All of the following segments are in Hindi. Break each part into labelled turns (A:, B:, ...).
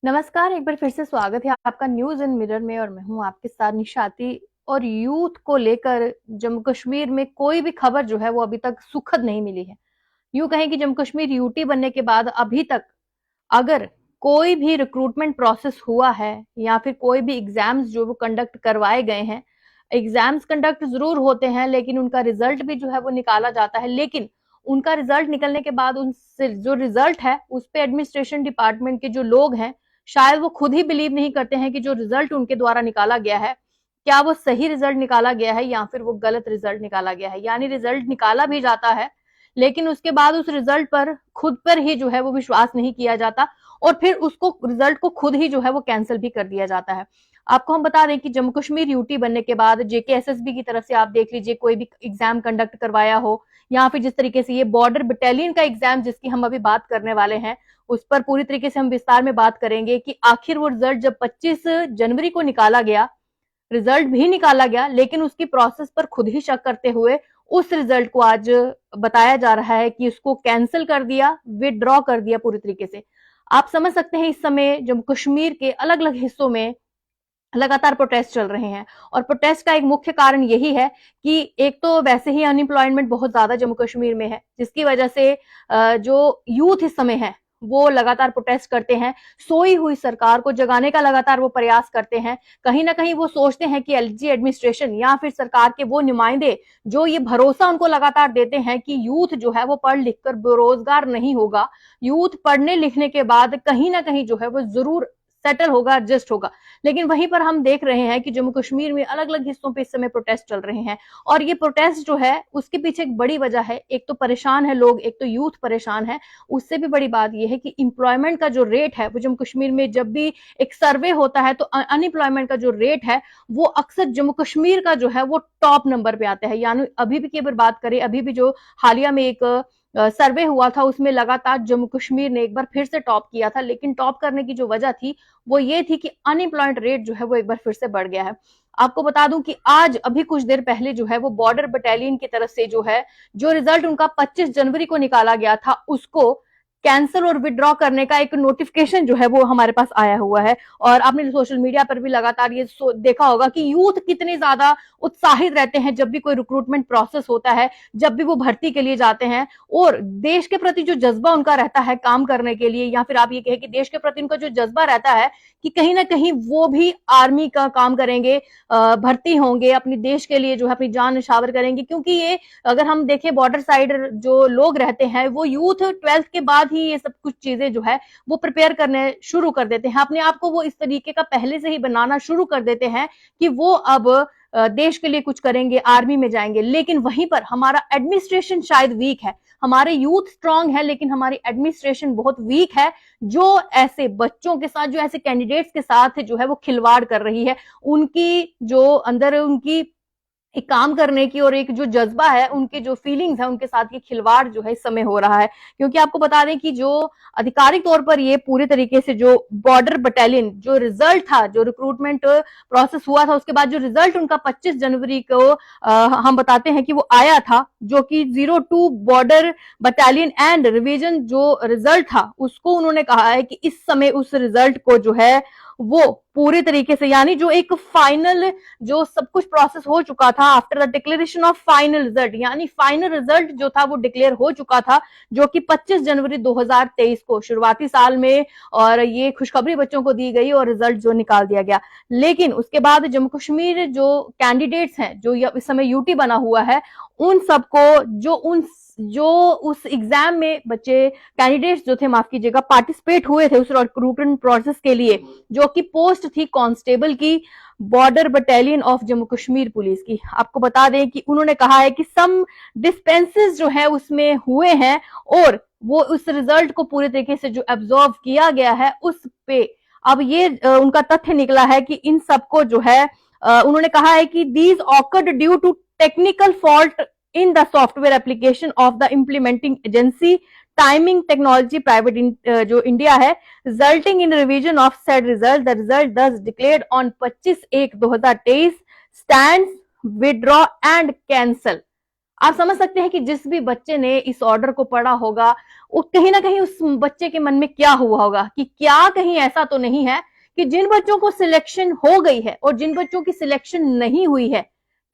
A: नमस्कार, एक बार फिर से स्वागत है आपका न्यूज़ इन मिरर में और मैं हूँ आपके साथ निशाती। और यूथ को लेकर जम्मू कश्मीर में कोई भी खबर जो है वो अभी तक सुखद नहीं मिली है। यूँ कहें कि जम्मू कश्मीर यूटी बनने के बाद अभी तक अगर कोई भी रिक्रूटमेंट प्रोसेस हुआ है या फिर कोई भी एग्जाम्स जो वो कंडक्ट करवाए गए हैं, एग्जाम्स कंडक्ट जरूर होते हैं लेकिन उनका रिजल्ट भी जो है वो निकाला जाता है। लेकिन उनका रिजल्ट निकलने के बाद उनसे जो रिजल्ट है उस पे एडमिनिस्ट्रेशन डिपार्टमेंट के जो लोग हैं शायद वो खुद ही बिलीव नहीं करते हैं कि जो रिजल्ट उनके द्वारा निकाला गया है क्या वो सही रिजल्ट निकाला गया है या फिर वो गलत रिजल्ट निकाला गया है। यानी रिजल्ट निकाला भी जाता है लेकिन उसके बाद उस रिजल्ट पर खुद पर ही जो है वो विश्वास नहीं किया जाता और फिर उसको रिजल्ट को खुद ही जो है वो कैंसिल भी कर दिया जाता है। आपको हम बता दें कि जम्मू कश्मीर यूटी बनने के बाद जेकेएसएसबी की तरफ से आप देख लीजिए कोई भी एग्जाम कंडक्ट करवाया हो या फिर जिस तरीके से ये बॉर्डर बटालियन का एग्जाम जिसकी हम अभी बात करने वाले हैं उस पर पूरी तरीके से हम विस्तार में बात करेंगे कि आखिर वो रिजल्ट जब 25 जनवरी को निकाला गया, रिजल्ट भी निकाला गया लेकिन उसकी प्रोसेस पर खुद ही शक करते हुए उस रिजल्ट को आज बताया जा रहा है कि उसको कैंसिल कर दिया, विदड्रॉ कर दिया पूरी तरीके से। आप समझ सकते हैं इस समय जम्मू कश्मीर के अलग अलग हिस्सों में लगातार प्रोटेस्ट चल रहे हैं और प्रोटेस्ट का एक मुख्य कारण यही है कि एक तो वैसे ही अनएम्प्लॉयमेंट बहुत ज्यादा जम्मू कश्मीर में है जिसकी वजह से जो यूथ इस समय है वो लगातार प्रोटेस्ट करते हैं, सोई हुई सरकार को जगाने का लगातार वो प्रयास करते हैं। कहीं ना कहीं वो सोचते हैं कि एलजी एडमिनिस्ट्रेशन या फिर सरकार के वो नुमाइंदे जो ये भरोसा उनको लगातार देते हैं कि यूथ जो है वो पढ़ लिख कर बेरोजगार नहीं होगा, यूथ पढ़ने लिखने के बाद कहीं ना कहीं जो है वो जरूर सेटल होगा, एडजस्ट होगा। लेकिन वहीं पर हम देख रहे हैं कि जम्मू कश्मीर में अलग अलग हिस्सों पे इस समय प्रोटेस्ट चल रहे हैं और ये प्रोटेस्ट जो है उसके पीछे एक बड़ी वजह है। एक तो परेशान है लोग, एक तो यूथ परेशान है, उससे भी बड़ी बात यह है कि इंप्लॉयमेंट का जो रेट है वो जम्मू कश्मीर में जब भी एक सर्वे होता है तो अनएम्प्लॉयमेंट का जो रेट है वो अक्सर जम्मू कश्मीर का जो है वो टॉप नंबर पे आता है। यानी अभी भी की अगर बात करें, अभी भी जो हालिया में एक सर्वे हुआ था उसमें लगातार जम्मू कश्मीर ने एक बार फिर से टॉप किया था। लेकिन टॉप करने की जो वजह थी वो ये थी कि अनएम्प्लॉयमेंट रेट जो है वो एक बार फिर से बढ़ गया है। आपको बता दूं कि आज अभी कुछ देर पहले जो है वो बॉर्डर बटालियन की तरफ से जो है जो रिजल्ट उनका 25 जनवरी को निकाला गया था उसको कैंसिल और विड्रॉ करने का एक नोटिफिकेशन जो है वो हमारे पास आया हुआ है। और आपने सोशल मीडिया पर भी लगातार ये देखा होगा कि यूथ कितने ज्यादा उत्साहित रहते हैं जब भी कोई रिक्रूटमेंट प्रोसेस होता है, जब भी वो भर्ती के लिए जाते हैं और देश के प्रति जो जज्बा उनका रहता है काम करने के लिए या फिर आप ये कहें कि देश के प्रति उनका जो जज्बा रहता है कि कहीं ना कहीं वो भी आर्मी का काम करेंगे, भर्ती होंगे, अपने देश के लिए जो है अपनी जान निछावर करेंगे। क्योंकि ये अगर हम देखें बॉर्डर साइड जो लोग रहते हैं वो यूथ 12th के बाद ही ये सब कुछ चीजें जो है वो प्रिपेयर करने शुरू कर देते हैं, अपने आप को वो इस तरीके का पहले से ही बनाना शुरू कर देते हैं कि वो अब देश के लिए कुछ करेंगे, आर्मी में जाएंगे। लेकिन वहीं पर हमारा एडमिनिस्ट्रेशन शायद वीक है, हमारे यूथ स्ट्रांग है लेकिन हमारी एडमिनिस्ट्रेशन बहुत वीक है जो ऐसे बच्चों के साथ, जो ऐसे कैंडिडेट्स के साथ जो है वो खिलवाड़ कर रही है। उनकी जो अंदर उनकी एक काम करने की और एक जो जज्बा है, उनके जो फीलिंग्स है उनके साथ ये खिलवाड़ जो है इस समय हो रहा है। क्योंकि आपको बता दें कि जो आधिकारिक तौर पर ये पूरे तरीके से जो बॉर्डर बटालियन जो रिजल्ट था, जो रिक्रूटमेंट प्रोसेस हुआ था उसके बाद जो रिजल्ट उनका 25 जनवरी को हम बताते हैं कि वो आया था, जो कि 02 बॉर्डर बटालियन एंड रिवीजन जो रिजल्ट था उसको उन्होंने कहा है कि इस समय उस रिजल्ट को जो है वो पूरे तरीके से, यानी जो एक फाइनल जो सब कुछ प्रोसेस हो चुका था after the declaration of final result, यानी फाइनल रिजल्ट जो था वो डिक्लेयर हो चुका था जो कि 25 जनवरी 2023 को शुरुआती साल में, और ये खुशखबरी बच्चों को दी गई और रिजल्ट जो निकाल दिया गया। लेकिन उसके बाद जम्मू कश्मीर जो कैंडिडेट्स हैं जो इस समय यूटी बना हुआ है उन सबको जो उस एग्जाम में बच्चे कैंडिडेट्स जो थे, माफ कीजिएगा, पार्टिसिपेट हुए थे उस रिक्रूटमेंट प्रोसेस के लिए जो कि पोस्ट थी कांस्टेबल की border battalion of Jammu Kashmir police की। आपको बता दें कि उन्होंने कहा है कि सम डिस्पेंसेस जो है उसमें हुए हैं और वो उस रिजल्ट को पूरे तरीके से जो एब्जॉर्व किया गया है उस पे अब ये उनका तथ्य निकला है कि इन सबको जो है उन्होंने कहा है कि these occurred due to technical fault in the software application of the implementing agency timing technology private जो इंडिया है, resulting in revision of said result. The result thus declared on 25/1/2023 stands withdraw and cancel. आप समझ सकते हैं कि जिस भी बच्चे ने इस ऑर्डर को पढ़ा होगा, वो कहीं ना कहीं उस बच्चे के मन में क्या हुआ होगा कि क्या कहीं ऐसा तो नहीं है कि जिन बच्चों को सिलेक्शन हो गई है और जिन बच्चों की सिलेक्शन नहीं हुई है,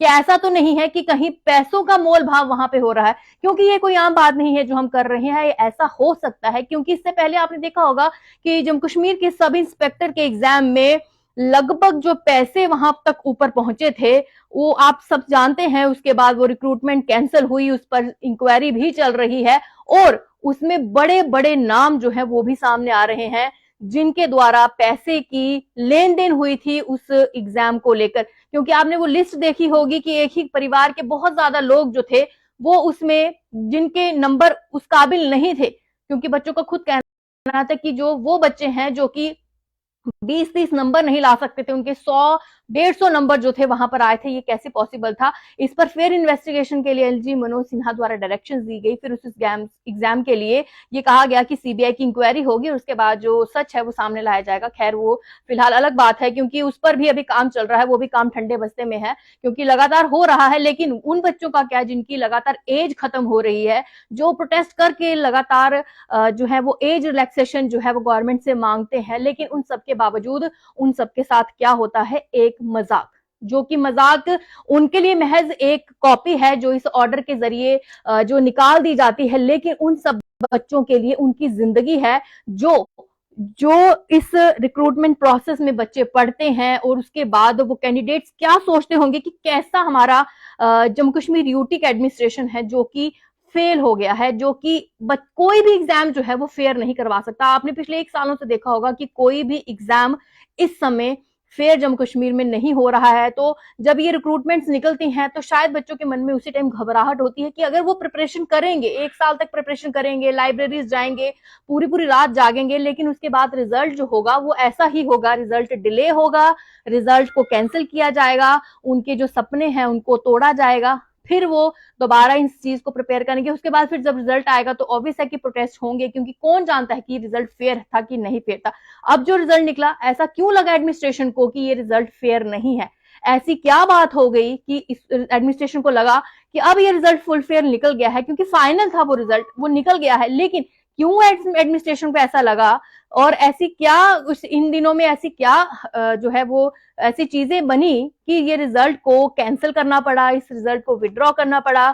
A: क्या ऐसा तो नहीं है कि कहीं पैसों का मोल भाव वहां पे हो रहा है। क्योंकि ये कोई आम बात नहीं है जो हम कर रहे हैं, ऐसा हो सकता है क्योंकि इससे पहले आपने देखा होगा कि जम्मू कश्मीर के सब इंस्पेक्टर के एग्जाम में लगभग जो पैसे वहां तक ऊपर पहुंचे थे वो आप सब जानते हैं। उसके बाद वो रिक्रूटमेंट कैंसिल हुई, उस पर इंक्वायरी भी चल रही है और उसमें बड़े बड़े नाम जो है वो भी सामने आ रहे हैं जिनके द्वारा पैसे की लेन देन हुई थी उस एग्जाम को लेकर। क्योंकि आपने वो लिस्ट देखी होगी कि एक ही परिवार के बहुत ज्यादा लोग जो थे वो उसमें जिनके नंबर उस काबिल नहीं थे, क्योंकि बच्चों का खुद कहना था कि जो वो बच्चे हैं जो कि 20-30 नंबर नहीं ला सकते थे, उनके 100-150 नंबर जो थे वहां पर आए थे, ये कैसे पॉसिबल था। इस पर फिर इन्वेस्टिगेशन के लिए एलजी मनोज सिन्हा द्वारा डायरेक्शंस दी गई। फिर उस एग्जाम के लिए ये कहा गया कि सीबीआई की इंक्वायरी होगी और उसके बाद जो सच है वो सामने लाया जाएगा। खैर वो फिलहाल अलग बात है क्योंकि उस पर भी अभी काम चल रहा है, वो भी काम ठंडे बस्ते में है क्योंकि लगातार हो रहा है। लेकिन उन बच्चों का क्या जिनकी लगातार एज खत्म हो रही है, जो प्रोटेस्ट करके लगातार जो है वो एज रिलैक्सेशन जो है वो गवर्नमेंट से मांगते हैं, लेकिन उन सबके बावजूद उन सबके साथ क्या होता है, एक मजाक, जो कि मजाक उनके लिए महज एक कॉपी है जो इस ऑर्डर के जरिए जो निकाल दी जाती है, लेकिन उन सब बच्चों के लिए उनकी जिंदगी है जो जो इस रिक्रूटमेंट प्रोसेस में बच्चे पढ़ते हैं और उसके बाद वो कैंडिडेट्स क्या सोचते होंगे कि कैसा हमारा जम्मू कश्मीर यूटी का एडमिनिस्ट्रेशन है जो कि फेल हो गया है, जो कि कोई भी एग्जाम जो है वो फेयर नहीं करवा सकता। आपने पिछले 1 सालों से देखा होगा कि कोई भी एग्जाम इस समय फेयर जम्मू कश्मीर में नहीं हो रहा है। तो जब ये रिक्रूटमेंट्स निकलती हैं तो शायद बच्चों के मन में उसी टाइम घबराहट होती है कि अगर वो प्रिपरेशन करेंगे, 1 साल तक प्रिपरेशन करेंगे, लाइब्रेरीज जाएंगे, पूरी पूरी रात जागेंगे, लेकिन उसके बाद रिजल्ट जो होगा वो ऐसा ही होगा, रिजल्ट डिले होगा, रिजल्ट को कैंसिल किया जाएगा, उनके जो सपने हैं उनको तोड़ा जाएगा, फिर वो दोबारा इस चीज को प्रिपेयर करेंगे। उसके बाद फिर जब रिजल्ट आएगा तो ऑब्वियस है कि प्रोटेस्ट होंगे क्योंकि कौन जानता है कि रिजल्ट फेयर था कि नहीं फेयर था। अब जो रिजल्ट निकला, ऐसा क्यों लगा एडमिनिस्ट्रेशन को कि ये रिजल्ट फेयर नहीं है? ऐसी क्या बात हो गई कि इस एडमिनिस्ट्रेशन को लगा कि अब ये रिजल्ट फुल फेयर निकल गया है? क्योंकि फाइनल था वो रिजल्ट, वो निकल गया है, लेकिन क्यों एडमिनिस्ट्रेशन को ऐसा लगा और ऐसी क्या इन दिनों में ऐसी क्या जो है वो ऐसी चीजें बनी कि ये रिजल्ट को कैंसिल करना पड़ा, इस रिजल्ट को विड्रॉ करना पड़ा।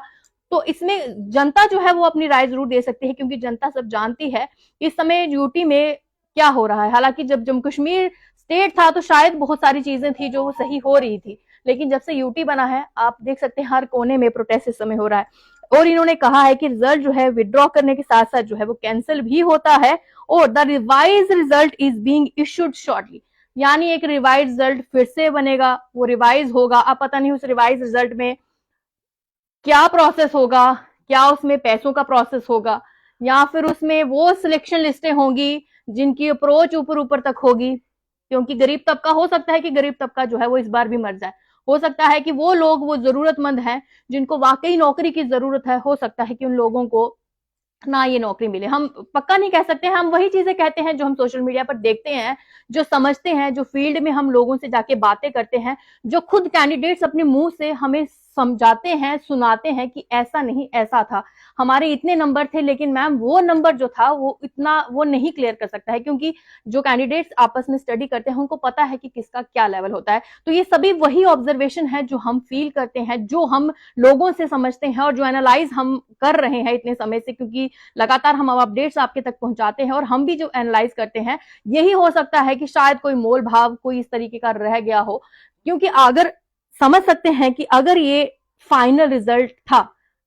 A: तो इसमें जनता जो है वो अपनी राय जरूर दे सकती है क्योंकि जनता सब जानती है इस समय यूटी में क्या हो रहा है। हालांकि जब जम्मू कश्मीर स्टेट था तो शायद बहुत सारी चीजें थी जो वो सही हो रही थी, लेकिन जब से यूटी बना है आप देख सकते हैं हर कोने में प्रोटेस्ट इस समय हो रहा है। और इन्होंने कहा है कि रिजल्ट जो है विड्रॉ करने के साथ साथ जो है वो कैंसिल भी होता है और the revise result is being issued shortly, यानी एक रिवाइज रिजल्ट फिर से बनेगा, वो रिवाइज होगा। अब पता नहीं उस रिवाइज रिजल्ट में क्या प्रोसेस होगा, क्या उसमें पैसों का प्रोसेस होगा या फिर उसमें वो सिलेक्शन लिस्टें होंगी जिनकी अप्रोच ऊपर ऊपर तक होगी, क्योंकि गरीब तबका हो सकता है कि गरीब तबका जो है वो इस बार भी मर जाए, हो सकता है कि वो लोग वो जरूरतमंद हैं जिनको वाकई नौकरी की जरूरत है, हो सकता है कि उन लोगों को ना ये नौकरी मिले। हम पक्का नहीं कह सकते, हम वही चीजें कहते हैं जो हम सोशल मीडिया पर देखते हैं, जो समझते हैं, जो फील्ड में हम लोगों से जाके बातें करते हैं, जो खुद कैंडिडेट्स अपने मुंह से हमें समझाते हैं, सुनाते हैं कि ऐसा नहीं ऐसा था, हमारे इतने नंबर थे, लेकिन मैम वो नंबर जो था वो इतना वो नहीं क्लियर कर सकता है क्योंकि जो कैंडिडेट्स आपस में स्टडी करते हैं उनको पता है कि किसका क्या लेवल होता है। तो ये सभी वही ऑब्जर्वेशन है जो हम फील करते हैं, जो हम लोगों से समझते हैं और जो एनालाइज हम कर रहे हैं इतने समय से, क्योंकि लगातार हम अपडेट्स आपके तक पहुंचाते हैं और हम भी जो एनालाइज करते हैं, यही हो सकता है कि शायद कोई मोल भाव कोई इस तरीके का रह गया हो। क्योंकि अगर समझ सकते हैं कि अगर ये फाइनल रिजल्ट था,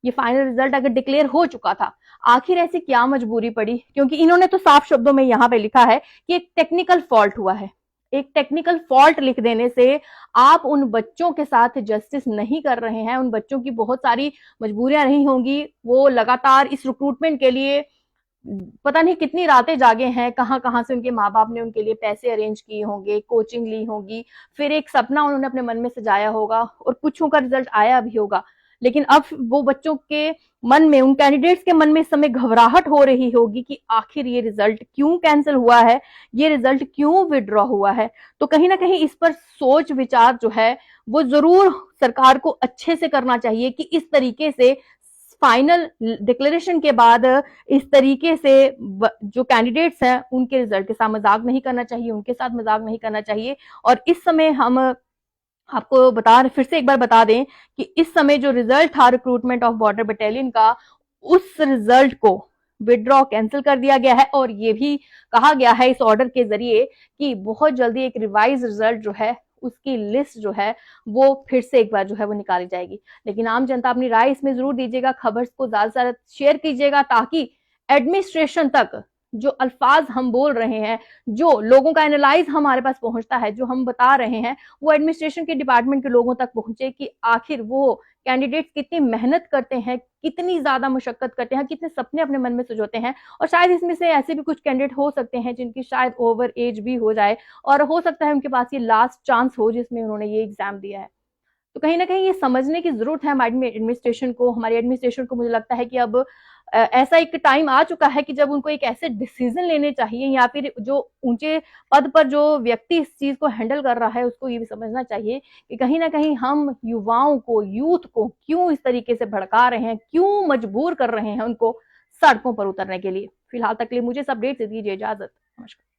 A: ये फाइनल रिजल्ट अगर डिक्लेयर हो चुका था, आखिर ऐसी क्या मजबूरी पड़ी? क्योंकि इन्होंने तो साफ शब्दों में यहां पे लिखा है कि एक टेक्निकल फॉल्ट हुआ है। एक टेक्निकल फॉल्ट लिख देने से आप उन बच्चों के साथ जस्टिस नहीं कर रहे हैं। उन बच्चों की बहुत सारी मजबूरियां रही होंगी, वो लगातार इस रिक्रूटमेंट के लिए पता नहीं कितनी रातें जागे हैं, कहां कहां से उनके माँ बाप ने उनके लिए पैसे अरेंज किए होंगे, कोचिंग ली होगी, फिर एक सपना उन्होंने अपने मन में सजाया होगा और कुछ का रिजल्ट आया भी होगा। लेकिन अब वो बच्चों के मन में, उन कैंडिडेट्स के मन में इस समय घबराहट हो रही होगी कि आखिर ये रिजल्ट क्यों कैंसिल हुआ है, ये रिजल्ट क्यों विड्रॉ हुआ है। तो कहीं ना कहीं इस पर सोच विचार जो है वो जरूर सरकार को अच्छे से करना चाहिए कि इस तरीके से फाइनल डिक्लेरेशन के बाद इस तरीके से जो कैंडिडेट्स हैं उनके रिजल्ट के साथ मजाक नहीं करना चाहिए, उनके साथ मजाक नहीं करना चाहिए। और इस समय हम आपको फिर से एक बार बता दें कि इस समय जो रिजल्ट था रिक्रूटमेंट ऑफ बॉर्डर बटालियन का, उस रिजल्ट को विड्रॉ कैंसिल कर दिया गया है और ये भी कहा गया है इस ऑर्डर के जरिए कि बहुत जल्दी एक रिवाइज रिजल्ट जो है उसकी लिस्ट जो है वो फिर से एक बार जो है वो निकाली जाएगी। लेकिन आम जनता अपनी राय इसमें जरूर दीजिएगा, खबर को ज्यादा से ज्यादा शेयर कीजिएगा ताकि एडमिनिस्ट्रेशन तक जो अल्फाज हम बोल रहे हैं, जो लोगों का एनालाइज हमारे पास पहुंचता है, जो हम बता रहे हैं, वो एडमिनिस्ट्रेशन के डिपार्टमेंट के लोगों तक पहुंचे कि आखिर वो कैंडिडेट्स कितनी मेहनत करते हैं, कितनी ज्यादा मुशक्कत करते हैं, कितने सपने अपने मन में सजोते हैं। और शायद इसमें से ऐसे भी कुछ कैंडिडेट हो सकते हैं जिनकी शायद ओवर एज भी हो जाए और हो सकता है उनके पास ये लास्ट चांस हो जिसमें उन्होंने ये एग्जाम दिया है। तो कहीं ना कहीं ये समझने की जरूरत है हमारी एडमिनिस्ट्रेशन को, हमारी एडमिनिस्ट्रेशन को। मुझे लगता है कि अब ऐसा एक टाइम आ चुका है कि जब उनको एक ऐसे डिसीजन लेने चाहिए, या फिर जो ऊंचे पद पर जो व्यक्ति इस चीज को हैंडल कर रहा है उसको ये भी समझना चाहिए कि कहीं ना कहीं हम युवाओं को, यूथ को क्यों इस तरीके से भड़का रहे हैं, क्यों मजबूर कर रहे हैं उनको सड़कों पर उतरने के लिए। फिलहाल तक के लिए मुझे इस अपडेट से दीजिए इजाजत। नमस्कार।